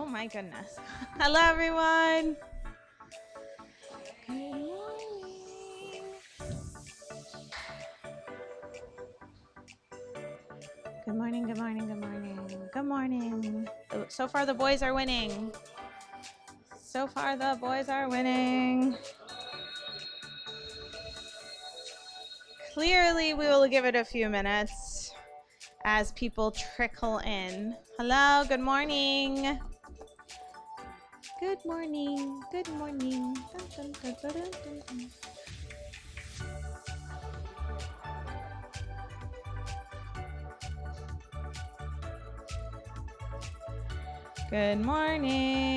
my goodness. Hello, everyone. Good morning. Good morning. Good morning. Good morning. Good morning. So far, the boys are winning. So far, the boys are winning. Clearly, we will give it a few minutes as people trickle in. Hello, good morning. Good morning. Good morning. Dun, dun, dun, dun, dun, dun. Good morning.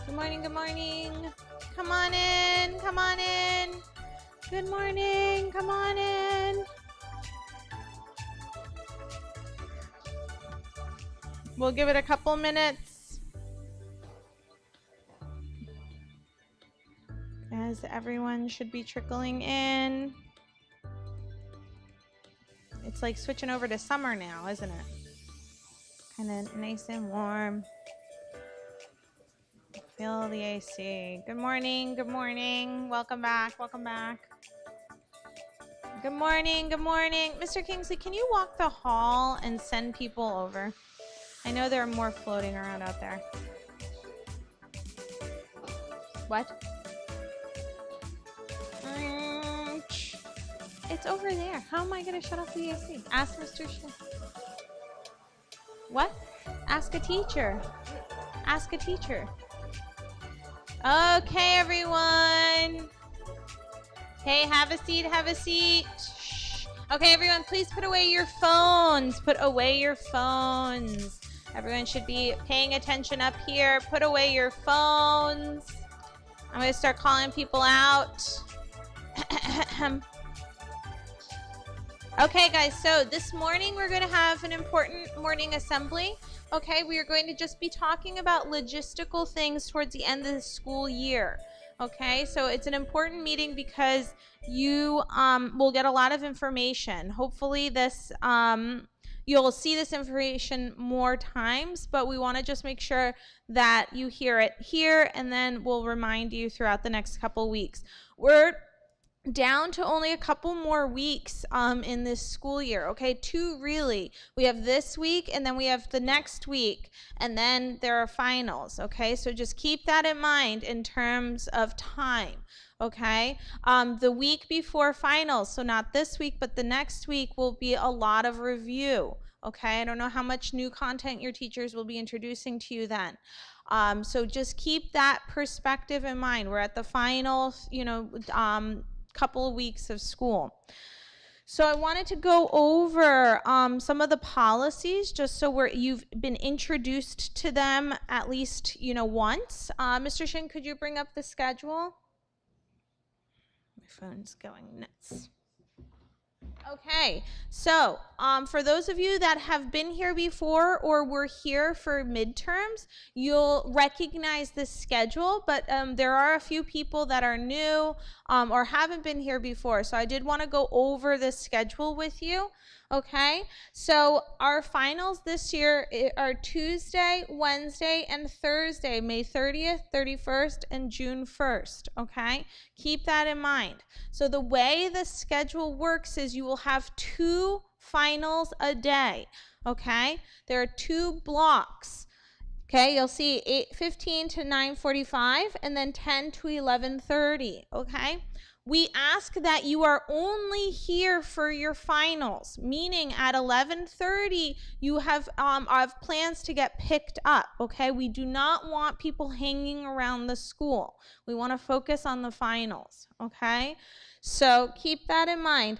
Good morning, good morning. Come on in, come on in. Good morning, come on in. We'll give it a couple minutes as everyone should be trickling in. It's like switching over to summer now, isn't it? Kind of nice and warm. Feel the AC. Good morning, good morning. Welcome back, welcome back. Good morning, good morning. Mr. Kingsley, can you walk the hall and send people over? I know there are more floating around out there. What? It's over there. How am I going to shut off the AC? Ask Mr. Shin. What? Ask a teacher. Ask a teacher. Okay, everyone. Hey, have a seat, have a seat. Shh. Okay, everyone, please put away your phones. Put away your phones. Everyone should be paying attention up here. Put away your phones. I'm going to start calling people out. Okay, guys, so this morning we're going to have an important morning assembly. Okay, we are going to just be talking about logistical things towards the end of the school year. Okay, so it's an important meeting because you will get a lot of information. Hopefully this you'll see this information more times, but we want to just make sure that you hear it here, and then we'll remind you throughout the next couple weeks. We're down to only a couple more weeks in this school year. Okay, 2 really. We have this week, and then we have the next week, and then there are finals. Okay, so just keep that in mind in terms of time. Okay, the week before finals, so not this week, but the next week will be a lot of review. Okay, I don't know how much new content your teachers will be introducing to you then. So just keep that perspective in mind. We're at the final, couple of weeks of school. So I wanted to go over some of the policies just so you've been introduced to them at least, once. Mr. Shin, could you bring up the schedule? My phone's going nuts. Okay, so for those of you that have been here before or were here for midterms, you'll recognize this schedule, but there are a few people that are new or haven't been here before, so I did want to go over this schedule with you. Okay, so our finals this year are Tuesday, Wednesday, and Thursday, May 30th, 31st, and June 1st, okay? Keep that in mind. So the way the schedule works is you will have 2 finals a day, okay? There are 2 blocks. Okay, you'll see 8:15 to 9:45 and then 10 to 11:30, okay? We ask that you are only here for your finals, meaning at 11:30 you have plans to get picked up, okay? We do not want people hanging around the school. We want to focus on the finals, okay? So keep that in mind.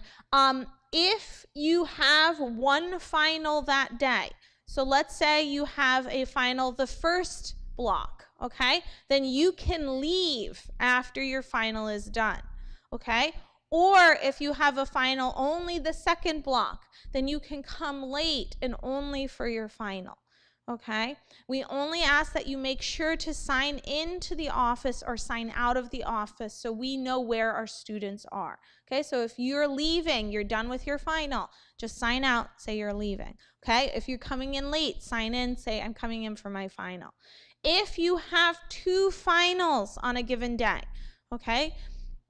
If you have one final that day, so let's say you have a final the first block, okay? Then you can leave after your final is done, okay? Or if you have a final only the second block, then you can come late and only for your final, Okay, we only ask that you make sure to sign into the office or sign out of the office so we know where our students are. Okay, so if you're leaving, you're done with your final, just sign out, say you're leaving. Okay, if you're coming in late, sign in, say I'm coming in for my final. If you have 2 finals on a given day, okay,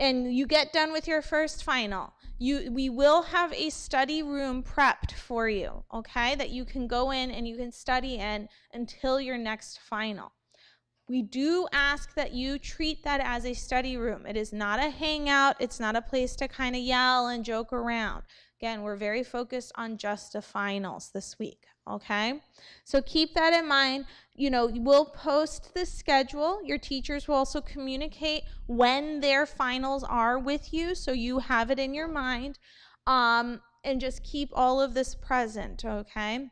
and you get done with your first final, we will have a study room prepped for you, okay, that you can go in and you can study in until your next final. We do ask that you treat that as a study room. It is not a hangout. It's not a place to kind of yell and joke around. Again, we're very focused on just the finals this week, okay? So keep that in mind. You know, we'll post the schedule. Your teachers will also communicate when their finals are with you, so you have it in your mind. And just keep all of this present, okay?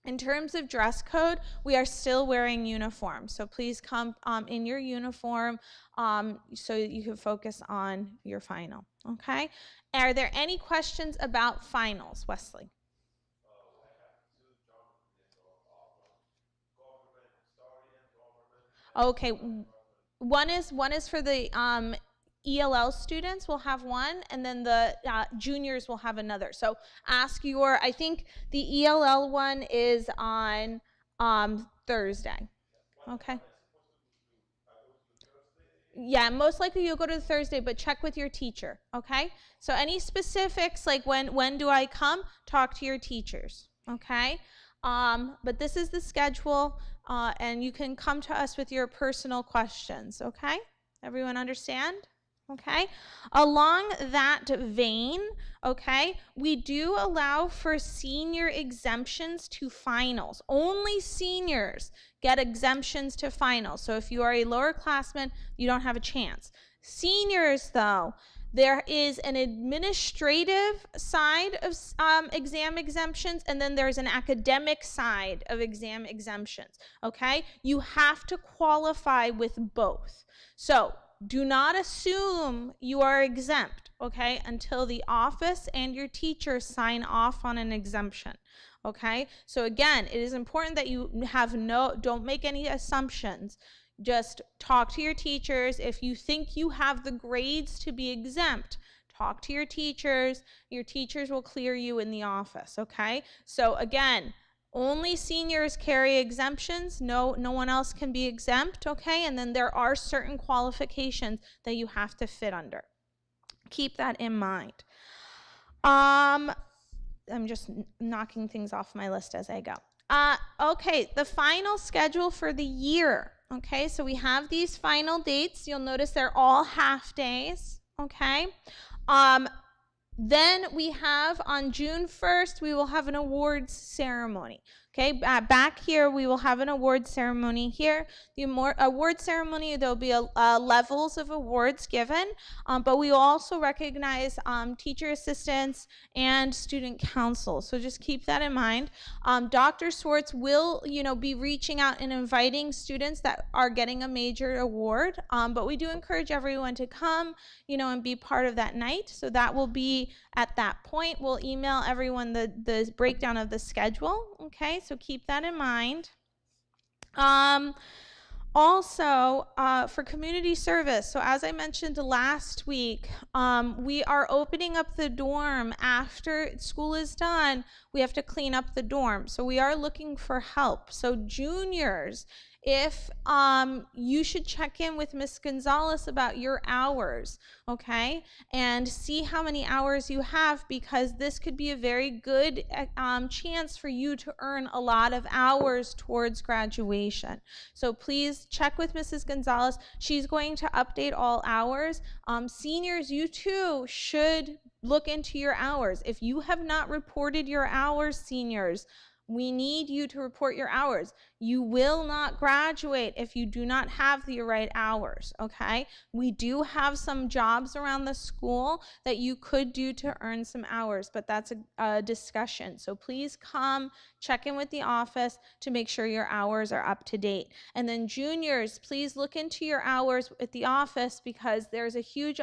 In terms of dress code, we are still wearing uniforms, so please come in your uniform so you can focus on your final, okay? Are there any questions about finals, Wesley? Okay, one is for the ELL students will have one, and then the juniors will have another. So ask I think the ELL one is on Thursday. Okay. Yeah, most likely you'll go to Thursday, but check with your teacher, okay? So any specifics, like when do I come, talk to your teachers, okay? But this is the schedule, and you can come to us with your personal questions, okay? Everyone understand? Okay, along that vein, okay, we do allow for senior exemptions to finals. Only seniors get exemptions to finals. So if you are a lower classman, you don't have a chance. Seniors, though, there is an administrative side of exam exemptions, and then there's an academic side of exam exemptions, okay? You have to qualify with both. So do not assume you are exempt, okay, until the office and your teacher sign off on an exemption, okay? So again, it is important that you don't make any assumptions. Just talk to your teachers. If you think you have the grades to be exempt, talk to your teachers. Your teachers will clear you in the office, okay? So again, only seniors carry exemptions. No one else can be exempt, okay? And then there are certain qualifications that you have to fit under. Keep that in mind. I'm just knocking things off my list as I go. Okay, the final schedule for the year. Okay, so we have these final dates. You'll notice they're all half days, okay? Then we have on June 1st, we will have an awards ceremony. Okay, back here, we will have an award ceremony here. The award ceremony, there'll be levels of awards given, but we will also recognize teacher assistants and student council. So just keep that in mind. Dr. Swartz will, be reaching out and inviting students that are getting a major award, but we do encourage everyone to come, and be part of that night. So that will be at that point. We'll email everyone the breakdown of the schedule, okay? So keep that in mind. Also, for community service, so as I mentioned last week, we are opening up the dorm after school is done. We have to clean up the dorm. So we are looking for help. So juniors, if you should check in with Ms. Gonzalez about your hours, okay, and see how many hours you have, because this could be a very good chance for you to earn a lot of hours towards graduation. So please check with Mrs. Gonzalez. She's going to update all hours. Seniors, you too should look into your hours. If you have not reported your hours, seniors, we need you to report your hours. You will not graduate if you do not have the right hours, okay? We do have some jobs around the school that you could do to earn some hours, but that's a discussion. So please come check in with the office to make sure your hours are up to date. And then juniors, please look into your hours at the office, because there's a huge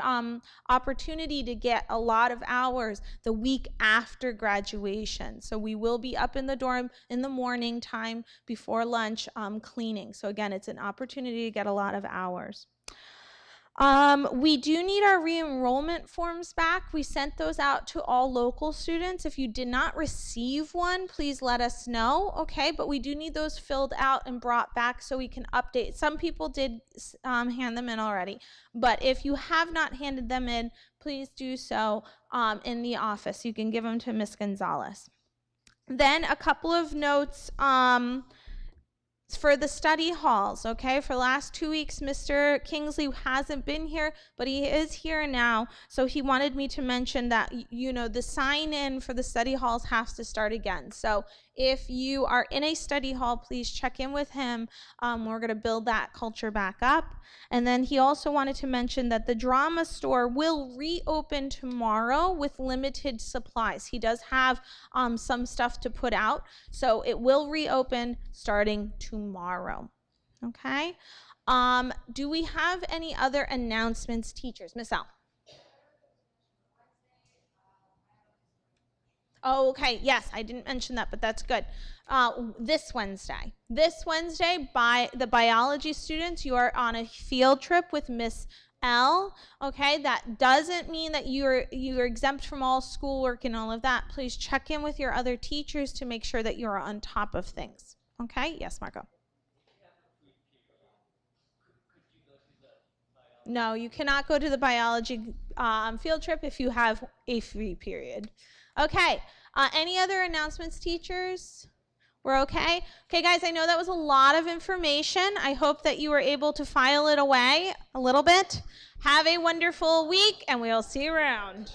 opportunity to get a lot of hours the week after graduation. So we will be up in the dorm in the morning time before lunch cleaning. So again, it's an opportunity to get a lot of hours. We do need our re-enrollment forms back. We sent those out to all local students. If you did not receive one, please let us know, okay? But we do need those filled out and brought back so we can update. Some people did hand them in already, but if you have not handed them in, please do so in the office. You can give them to Ms. Gonzalez. Then a couple of notes for the study halls, okay? For the last 2 weeks, Mr. Kingsley hasn't been here, but he is here now. So he wanted me to mention that, you know, the sign-in for the study halls has to start again. So if you are in a study hall, please check in with him. We're going to build that culture back up. And then he also wanted to mention that the drama store will reopen tomorrow with limited supplies. He does have some stuff to put out, so it will reopen starting tomorrow. Okay? Do we have any other announcements, teachers? Miss Al? Oh, okay. Yes, I didn't mention that, but that's good. This Wednesday, by the biology students, you are on a field trip with Miss L. Okay, that doesn't mean that you're exempt from all schoolwork and all of that. Please check in with your other teachers to make sure that you're on top of things. Okay. Yes, Marco. No, you cannot go to the biology field trip if you have a free period. Okay, any other announcements, teachers? We're okay? Okay, guys, I know that was a lot of information. I hope that you were able to file it away a little bit. Have a wonderful week, and we'll see you around.